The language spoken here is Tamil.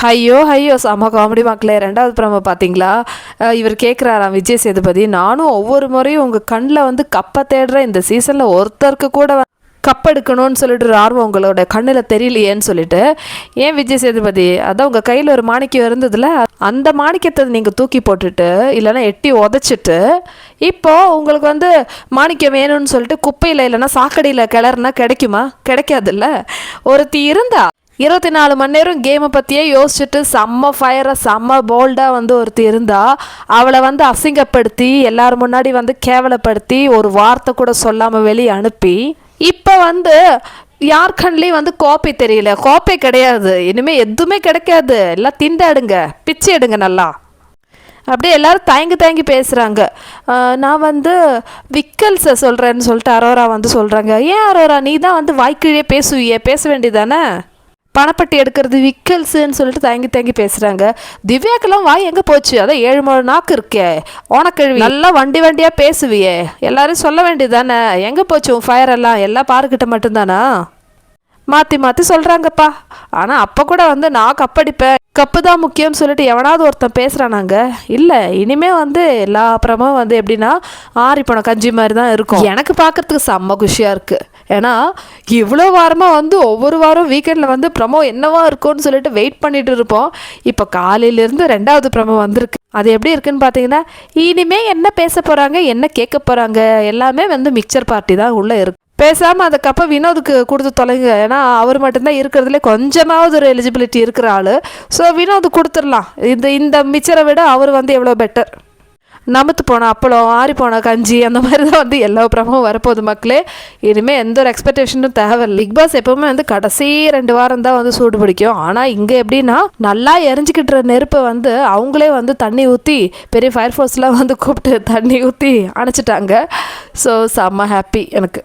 ஐயோ ஐயோ செம காமெடி மக்களே. 2வது ப்ரோமோ பார்த்தீங்களா? இவர் கேட்குறாராம் விஜய் சேதுபதி, நானும் ஒவ்வொரு முறையும் உங்கள் கண்ணில் வந்து கப்பை தேடுறேன், இந்த சீசனில் ஒருத்தருக்கு கூட கப் எடுக்கணும்னு சொல்லிட்டு ஒரு ஆர்வம் உங்களோட கண்ணில் தெரியலையேன்னு சொல்லிட்டு. ஏன் விஜய் சேதுபதி, அதான் உங்கள் கையில் ஒரு மாணிக்கம் இருந்ததில்ல, அந்த மாணிக்கத்தை நீங்கள் தூக்கி போட்டுட்டு இல்லைன்னா எட்டி உதச்சிட்டு இப்போது உங்களுக்கு வந்து மாணிக்கம் வேணும்னு சொல்லிட்டு குப்பையில் இல்லைன்னா சாக்கடையில் கிளறுனா கிடைக்குமா? கிடைக்காதுல்ல. ஒருத்தி இருந்தா 24 மணி நேரம் கேமை பற்றியே யோசிச்சுட்டு செம்ம ஃபயராக செம்ம போல்டாக வந்து ஒருத்தி இருந்தா, அவளை வந்து அசிங்கப்படுத்தி எல்லாரும் முன்னாடி வந்து கேவலப்படுத்தி ஒரு வார்த்தை கூட சொல்லாமல் வெளியே அனுப்பி இப்போ வந்து யார் கண்லேயும் வந்து கோப்பை தெரியல, கோப்பை கிடையாது, இனிமேல் எதுவுமே கிடைக்காது, எல்லாம் திண்டாடுங்க, பிச்சை எடுங்க நல்லா. அப்படியே எல்லாரும் தயங்கி பேசுகிறாங்க. நான் வந்து விக்கல்ஸை சொல்கிறேன்னு சொல்லிட்டு அரோரா வந்து சொல்கிறாங்க. ஏன் அரோரா, நீ தான் வந்து வாய்க்கிழியே பேசுவியே, பேச வேண்டியதானே? பணப்பட்டி எடுக்கிறது விக்கல்ஸுன்னு சொல்லிட்டு தயங்கி பேசுகிறாங்க. திவ்யாக்கெல்லாம் வாய் எங்கே போச்சு? அதான் 7 நாக்கு இருக்கே ஓனக்கழுவி, நல்லா வண்டியாக பேசுவியே, எல்லாரும் சொல்ல வேண்டியதானே? எங்கே போச்சு உன் ஃபயர் எல்லாம் பாருக்கிட்ட மட்டும்தானா? மாற்றி சொல்கிறாங்கப்பா. ஆனால் அப்போ கூட வந்து நான் கப்படிப்பேன், கப்பு தான் முக்கியம்னு சொல்லிட்டு எவனாவது ஒருத்தன் பேசுகிறானாங்க. இல்லை, இனிமேல் வந்து எல்லா அப்புறமும் வந்து எப்படின்னா ஆறிப்போன கஞ்சி மாதிரி தான் இருக்கும். எனக்கு பார்க்குறதுக்கு செம்ம குஷியாக இருக்குது. ஏன்னா இவ்வளோ வாரமாக வந்து ஒவ்வொரு வாரம் வீக்கெண்டில் வந்து ப்ரமோ என்னவா இருக்கும்னு சொல்லிட்டு வெயிட் பண்ணிட்டு இருப்போம். இப்போ காலையிலேருந்து 2வது ப்ரமோ வந்திருக்கு. அது எப்படி இருக்குன்னு பார்த்தீங்கன்னா, இனிமேல் என்ன பேச போகிறாங்க, என்ன கேட்க போகிறாங்க, எல்லாமே வந்து மிக்சர் பார்ட்டி தான் உள்ளே இருக்கு. பேசாமல் அந்த கப்பை வினோதுக்கு கொடுத்து தொலைங்க. ஏன்னா அவர் மட்டும்தான் இருக்கிறதுலே கொஞ்சமாவது ஒரு எலிஜிபிலிட்டி இருக்கிற ஆள். ஸோ வினோது கொடுத்துடலாம். இந்த மிச்சரை விட அவர் வந்து எவ்வளோ பெட்டர். நமத்து போன அப்பளம், ஆறி போன கஞ்சி, அந்த மாதிரி தான் வந்து எல்லா ப்ரோமோவும் வரப்போகுது மக்களே. இனிமேல் எந்த ஒரு எக்ஸ்பெக்டேஷனும் தேவையில்லை. பிக் பாஸ் எப்பவுமே வந்து கடைசி 2 வாரம் தான் வந்து சூடு பிடிக்கும். ஆனால் இங்கே எப்படின்னா நல்லா எரிஞ்சிக்கிட்டுற நெருப்பை வந்து அவங்களே வந்து தண்ணி ஊற்றி பெரிய ஃபயர் ஃபோர்ஸ்லாம் வந்து கூப்பிட்டு தண்ணி ஊற்றி அணைச்சிட்டாங்க. ஸோ செம்ம ஹாப்பி எனக்கு.